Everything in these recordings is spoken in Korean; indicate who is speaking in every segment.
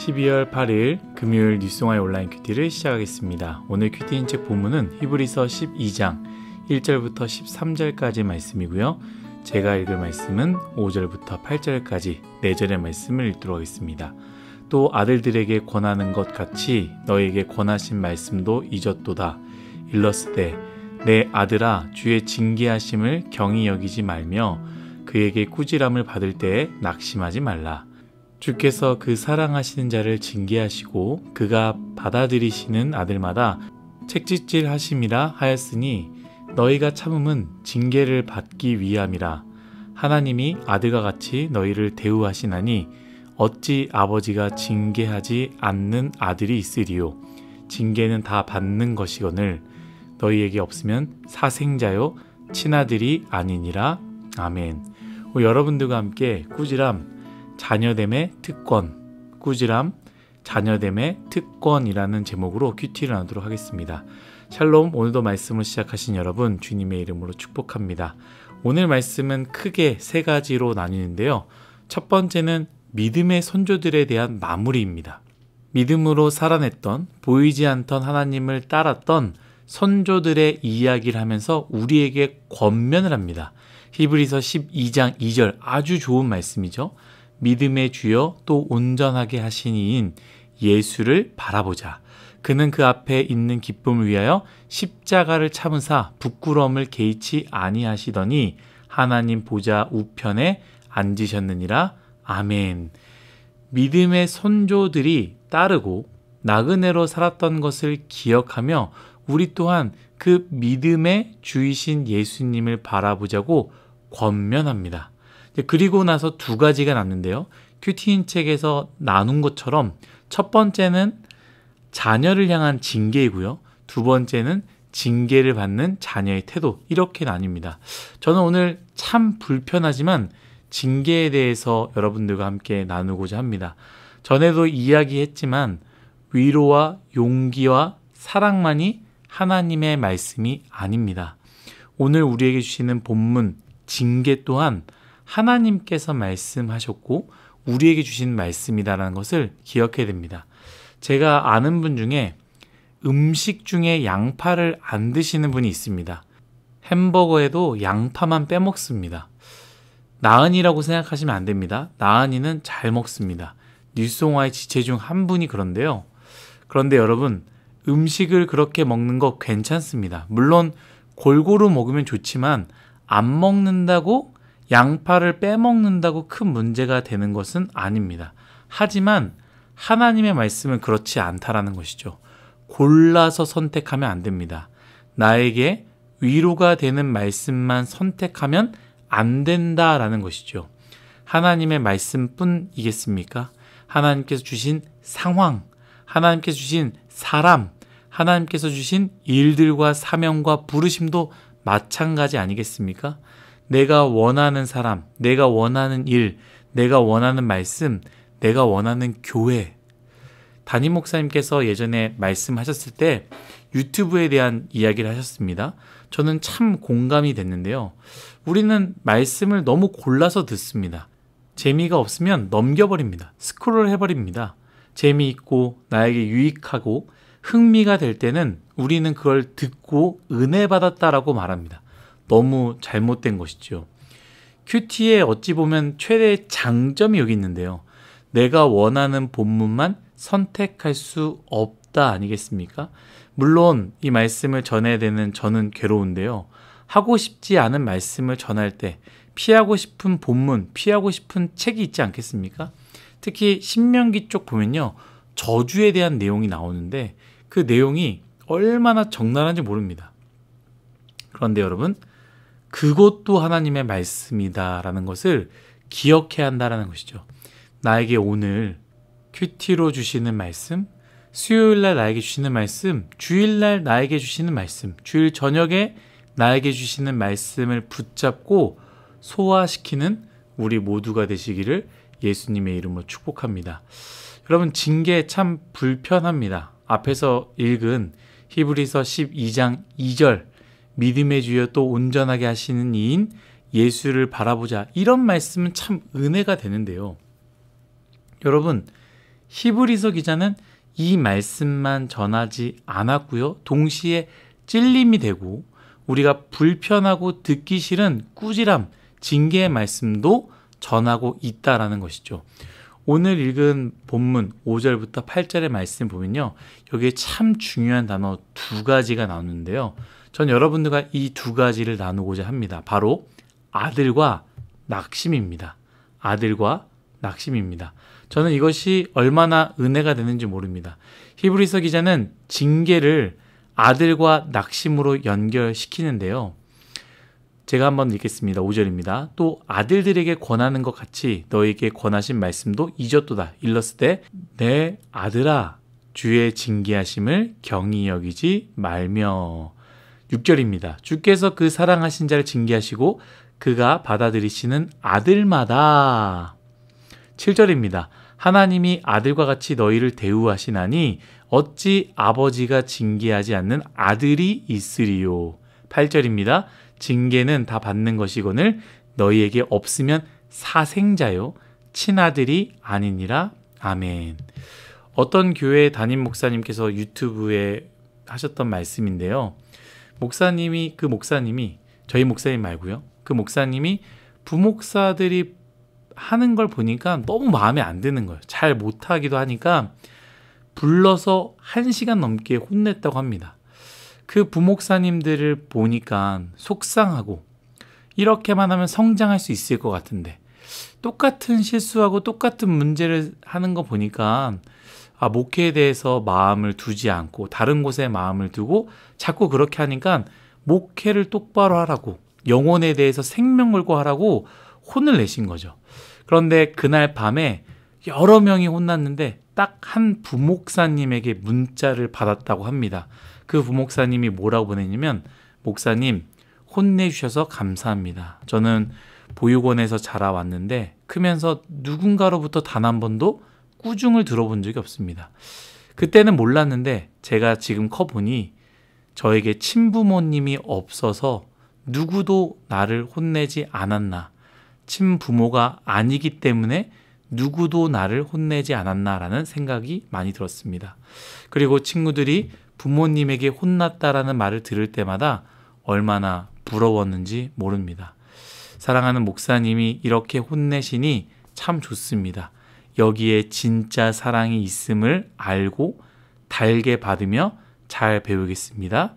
Speaker 1: 12월 8일 금요일 뉴스송화의 온라인 큐티를 시작하겠습니다. 오늘 큐티인 책 본문은 히브리서 12장 1절부터 13절까지 말씀이고요. 제가 읽을 말씀은 5절부터 8절까지 4절의 말씀을 읽도록 하겠습니다. 또 아들들에게 권하는 것 같이 너에게 권하신 말씀도 잊었도다. 일렀으되 내 아들아 주의 징계하심을 경히 여기지 말며 그에게 꾸지람을 받을 때에 낙심하지 말라. 주께서 그 사랑하시는 자를 징계하시고 그가 받아들이시는 아들마다 책짓질 하심이라 하였으니 너희가 참음은 징계를 받기 위함이라. 하나님이 아들과 같이 너희를 대우하시나니 어찌 아버지가 징계하지 않는 아들이 있으리요. 징계는 다 받는 것이거늘 너희에게 없으면 사생자요 친아들이 아니니라. 아멘. 여러분들과 함께 꾸지람 자녀됨의 특권, 꾸지람 자녀됨의 특권이라는 제목으로 큐티를 나누도록 하겠습니다. 샬롬, 오늘도 말씀을 시작하신 여러분 주님의 이름으로 축복합니다. 오늘 말씀은 크게 세 가지로 나뉘는데요. 첫 번째는 믿음의 선조들에 대한 마무리입니다. 믿음으로 살아냈던, 보이지 않던 하나님을 따랐던 선조들의 이야기를 하면서 우리에게 권면을 합니다. 히브리서 12장 2절 아주 좋은 말씀이죠. 믿음의 주여 또 온전하게 하신 이인 예수를 바라보자. 그는 그 앞에 있는 기쁨을 위하여 십자가를 참으사 부끄러움을 개의치 아니하시더니 하나님 보좌 우편에 앉으셨느니라. 아멘. 믿음의 선조들이 따르고 나그네로 살았던 것을 기억하며 우리 또한 그 믿음의 주이신 예수님을 바라보자고 권면합니다. 그리고 나서 두 가지가 남는데요. 큐티인 책에서 나눈 것처럼 첫 번째는 자녀를 향한 징계이고요. 두 번째는 징계를 받는 자녀의 태도, 이렇게 나뉩니다. 저는 오늘 참 불편하지만 징계에 대해서 여러분들과 함께 나누고자 합니다. 전에도 이야기했지만 위로와 용기와 사랑만이 하나님의 말씀이 아닙니다. 오늘 우리에게 주시는 본문 징계 또한 하나님께서 말씀하셨고 우리에게 주신 말씀이다라는 것을 기억해야 됩니다. 제가 아는 분 중에 음식 중에 양파를 안 드시는 분이 있습니다. 햄버거에도 양파만 빼먹습니다. 나은이라고 생각하시면 안 됩니다. 나은이는 잘 먹습니다. 뉴스송화의 지체 중 한 분이 그런데요. 그런데 여러분, 음식을 그렇게 먹는 거 괜찮습니다. 물론 골고루 먹으면 좋지만 안 먹는다고 양파를 빼먹는다고 큰 문제가 되는 것은 아닙니다. 하지만 하나님의 말씀은 그렇지 않다라는 것이죠. 골라서 선택하면 안 됩니다. 나에게 위로가 되는 말씀만 선택하면 안 된다라는 것이죠. 하나님의 말씀뿐이겠습니까? 하나님께서 주신 상황, 하나님께서 주신 사람, 하나님께서 주신 일들과 사명과 부르심도 마찬가지 아니겠습니까? 내가 원하는 사람, 내가 원하는 일, 내가 원하는 말씀, 내가 원하는 교회. 담임 목사님께서 예전에 말씀하셨을 때 유튜브에 대한 이야기를 하셨습니다. 저는 참 공감이 됐는데요. 우리는 말씀을 너무 골라서 듣습니다. 재미가 없으면 넘겨버립니다. 스크롤 해버립니다. 재미있고 나에게 유익하고 흥미가 될 때는 우리는 그걸 듣고 은혜 받았다라고 말합니다. 너무 잘못된 것이죠. 큐티의 어찌 보면 최대의 장점이 여기 있는데요. 내가 원하는 본문만 선택할 수 없다 아니겠습니까? 물론 이 말씀을 전해야 되는 저는 괴로운데요. 하고 싶지 않은 말씀을 전할 때 피하고 싶은 본문, 피하고 싶은 책이 있지 않겠습니까? 특히 신명기 쪽 보면요. 저주에 대한 내용이 나오는데 그 내용이 얼마나 적나라한지 모릅니다. 그런데 여러분, 그것도 하나님의 말씀이다라는 것을 기억해야 한다는 것이죠. 나에게 오늘 큐티로 주시는 말씀, 수요일날 나에게 주시는 말씀, 주일날 나에게 주시는 말씀, 주일 저녁에 나에게 주시는 말씀을 붙잡고 소화시키는 우리 모두가 되시기를 예수님의 이름으로 축복합니다. 여러분, 징계 참 불편합니다. 앞에서 읽은 히브리서 12장 2절 믿음의 주여 또 온전하게 하시는 이인 예수를 바라보자, 이런 말씀은 참 은혜가 되는데요. 여러분, 히브리서 기자는 이 말씀만 전하지 않았고요. 동시에 찔림이 되고 우리가 불편하고 듣기 싫은 꾸지람, 징계의 말씀도 전하고 있다라는 것이죠. 오늘 읽은 본문 5절부터 8절의 말씀 보면요. 여기에 참 중요한 단어 두 가지가 나오는데요. 전 여러분들과 이 두 가지를 나누고자 합니다. 바로 아들과 낙심입니다. 아들과 낙심입니다. 저는 이것이 얼마나 은혜가 되는지 모릅니다. 히브리서 기자는 징계를 아들과 낙심으로 연결시키는데요. 제가 한번 읽겠습니다. 5절입니다. 또 아들들에게 권하는 것 같이 너에게 권하신 말씀도 잊었도다. 일렀을 때 내 아들아 주의 징계하심을 경히 여기지 말며. 6절입니다. 주께서 그 사랑하신 자를 징계하시고 그가 받아들이시는 아들마다. 7절입니다. 하나님이 아들과 같이 너희를 대우하시나니 어찌 아버지가 징계하지 않는 아들이 있으리요. 8절입니다. 징계는 다 받는 것이거늘 너희에게 없으면 사생자요 친아들이 아니니라. 아멘. 어떤 교회 담임 목사님께서 유튜브에 하셨던 말씀인데요. 그 목사님이 저희 목사님 말고요. 그 목사님이 부목사들이 하는 걸 보니까 너무 마음에 안 드는 거예요. 잘 못하기도 하니까 불러서 1시간 넘게 혼냈다고 합니다. 그 부목사님들을 보니까 속상하고 이렇게만 하면 성장할 수 있을 것 같은데 똑같은 실수하고 똑같은 문제를 하는 거 보니까 목회에 대해서 마음을 두지 않고 다른 곳에 마음을 두고 자꾸 그렇게 하니까 목회를 똑바로 하라고 영혼에 대해서 생명 걸고 하라고 혼을 내신 거죠. 그런데 그날 밤에 여러 명이 혼났는데 딱 한 부목사님에게 문자를 받았다고 합니다. 그 부목사님이 뭐라고 보냈냐면 목사님 혼내주셔서 감사합니다. 저는 보육원에서 자라왔는데 크면서 누군가로부터 단 한 번도 꾸중을 들어본 적이 없습니다. 그때는 몰랐는데 제가 지금 커보니 저에게 친부모님이 없어서 누구도 나를 혼내지 않았나, 친부모가 아니기 때문에 누구도 나를 혼내지 않았나라는 생각이 많이 들었습니다. 그리고 친구들이 부모님에게 혼났다라는 말을 들을 때마다 얼마나 부러웠는지 모릅니다. 사랑하는 목사님이 이렇게 혼내시니 참 좋습니다. 여기에 진짜 사랑이 있음을 알고 달게 받으며 잘 배우겠습니다.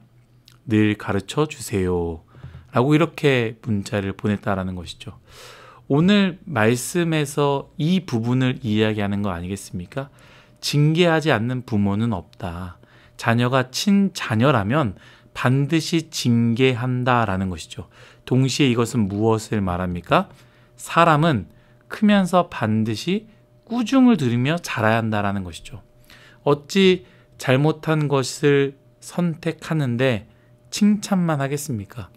Speaker 1: 늘 가르쳐 주세요. 라고 이렇게 문자를 보냈다라는 것이죠. 오늘 말씀에서 이 부분을 이야기하는 거 아니겠습니까? 징계하지 않는 부모는 없다. 자녀가 친자녀라면 반드시 징계한다라는 것이죠. 동시에 이것은 무엇을 말합니까? 사람은 크면서 반드시 꾸중을 들으며 자라야 한다라는 것이죠. 어찌 잘못한 것을 선택하는데 칭찬만 하겠습니까?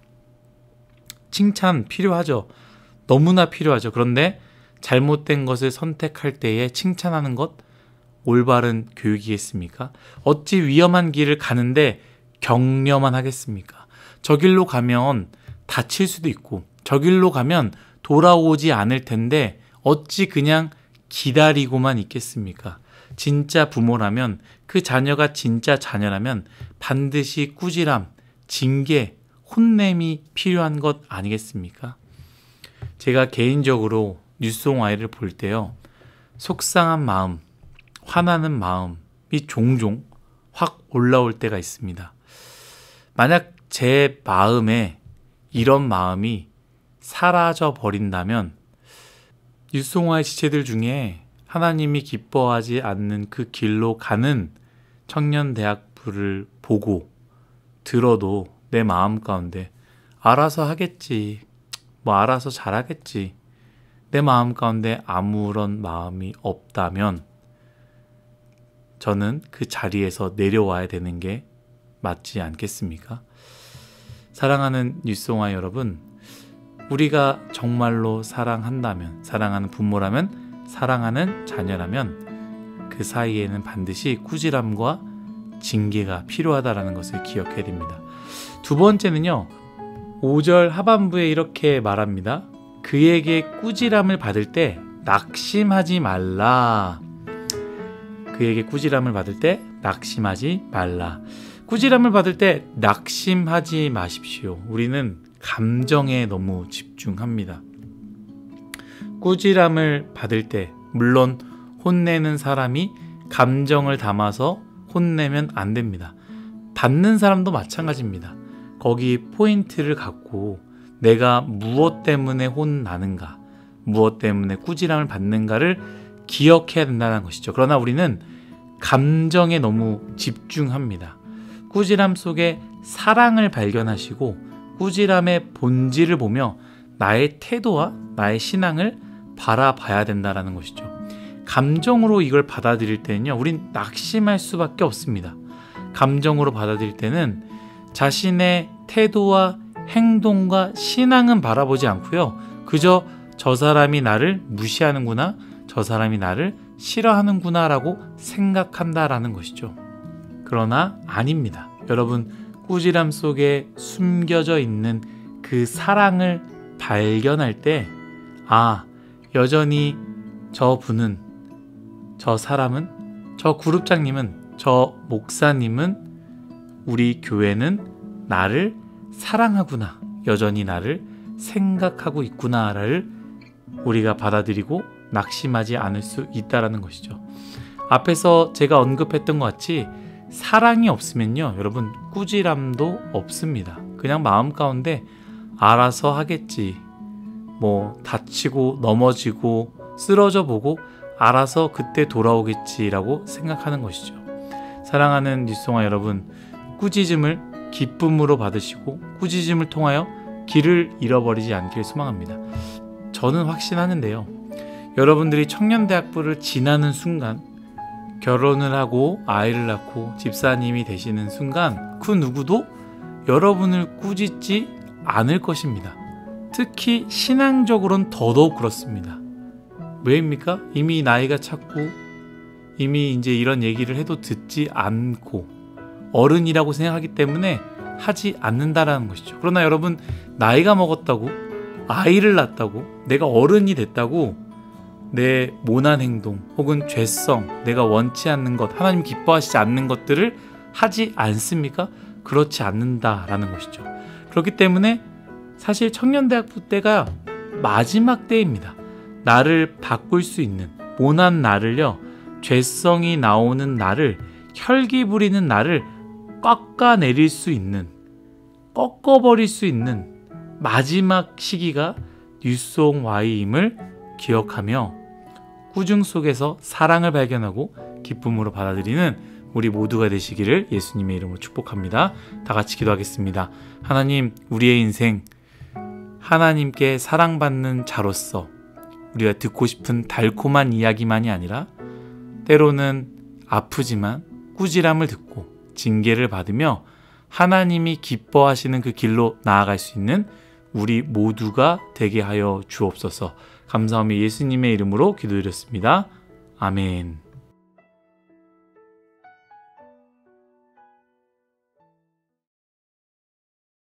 Speaker 1: 칭찬 필요하죠. 너무나 필요하죠. 그런데 잘못된 것을 선택할 때에 칭찬하는 것 올바른 교육이겠습니까? 어찌 위험한 길을 가는데 격려만 하겠습니까? 저 길로 가면 다칠 수도 있고 저 길로 가면 돌아오지 않을 텐데 어찌 그냥 기다리고만 있겠습니까? 진짜 부모라면 그 자녀가 진짜 자녀라면 반드시 꾸지람, 징계, 혼냄이 필요한 것 아니겠습니까? 제가 개인적으로 뉴스옹아이를 볼 때요. 속상한 마음, 화나는 마음이 종종 확 올라올 때가 있습니다. 만약 제 마음에 이런 마음이 사라져 버린다면 뉴스옹아이 지체들 중에 하나님이 기뻐하지 않는 그 길로 가는 청년대학부를 보고 들어도 내 마음 가운데 알아서 하겠지, 알아서 잘하겠지, 내 마음 가운데 아무런 마음이 없다면 저는 그 자리에서 내려와야 되는 게 맞지 않겠습니까? 사랑하는 뉴스옹아이 여러분, 우리가 정말로 사랑한다면, 사랑하는 부모라면, 사랑하는 자녀라면 그 사이에는 반드시 꾸지람과 징계가 필요하다는 것을 기억해야 됩니다. 두 번째는요. 5절 하반부에 이렇게 말합니다. 그에게 꾸지람을 받을 때 낙심하지 말라. 그에게 꾸지람을 받을 때 낙심하지 말라. 꾸지람을 받을 때 낙심하지 마십시오. 우리는 감정에 너무 집중합니다. 꾸지람을 받을 때, 물론 혼내는 사람이 감정을 담아서 혼내면 안 됩니다. 받는 사람도 마찬가지입니다. 거기 포인트를 갖고 내가 무엇 때문에 혼나는가, 무엇 때문에 꾸지람을 받는가를 기억해야 된다는 것이죠. 그러나 우리는 감정에 너무 집중합니다. 꾸지람 속에 사랑을 발견하시고 꾸지람의 본질을 보며 나의 태도와 나의 신앙을 바라봐야 된다는 것이죠. 감정으로 이걸 받아들일 때는요, 우린 낙심할 수밖에 없습니다. 감정으로 받아들일 때는 자신의 태도와 행동과 신앙은 바라보지 않고요, 그저 저 사람이 나를 무시하는구나, 저 사람이 나를 싫어하는구나 라고 생각한다라는 것이죠. 그러나 아닙니다. 여러분, 꾸지람 속에 숨겨져 있는 그 사랑을 발견할 때, 아, 여전히 저 분은, 저 사람은, 저 그룹장님은, 저 목사님은, 우리 교회는 나를 사랑하구나, 여전히 나를 생각하고 있구나를 우리가 받아들이고 낙심하지 않을 수 있다는 것이죠. 앞에서 제가 언급했던 것 같이 사랑이 없으면요, 여러분, 꾸지람도 없습니다. 그냥 마음 가운데 알아서 하겠지, 뭐 다치고 넘어지고 쓰러져 보고 알아서 그때 돌아오겠지라고 생각하는 것이죠. 사랑하는 뉴스송아 여러분, 꾸짖음을 기쁨으로 받으시고 꾸짖음을 통하여 길을 잃어버리지 않길 소망합니다. 저는 확신하는데요, 여러분들이 청년대학부를 지나는 순간, 결혼을 하고 아이를 낳고 집사님이 되시는 순간 그 누구도 여러분을 꾸짖지 않을 것입니다. 특히 신앙적으로는 더더욱 그렇습니다. 왜입니까? 이미 나이가 찼고 이미 이제 이런 얘기를 해도 듣지 않고 어른이라고 생각하기 때문에 하지 않는다라는 것이죠. 그러나 여러분, 나이가 먹었다고, 아이를 낳았다고, 내가 어른이 됐다고 내 모난 행동 혹은 죄성, 내가 원치 않는 것, 하나님 기뻐하시지 않는 것들을 하지 않습니까? 그렇지 않는다라는 것이죠. 그렇기 때문에 사실 청년대학부 때가 마지막 때입니다. 나를 바꿀 수 있는, 모난 나를요, 죄성이 나오는 나를, 혈기 부리는 나를 깎아내릴 수 있는, 꺾어버릴 수 있는 마지막 시기가 뉴송 Y임을 기억하며 꾸중 속에서 사랑을 발견하고 기쁨으로 받아들이는 우리 모두가 되시기를 예수님의 이름으로 축복합니다. 다 같이 기도하겠습니다. 하나님, 우리의 인생 하나님께 사랑받는 자로서 우리가 듣고 싶은 달콤한 이야기만이 아니라 때로는 아프지만 꾸지람을 듣고 징계를 받으며 하나님이 기뻐하시는 그 길로 나아갈 수 있는 우리 모두가 되게 하여 주옵소서. 감사하며 예수님의 이름으로 기도드렸습니다. 아멘.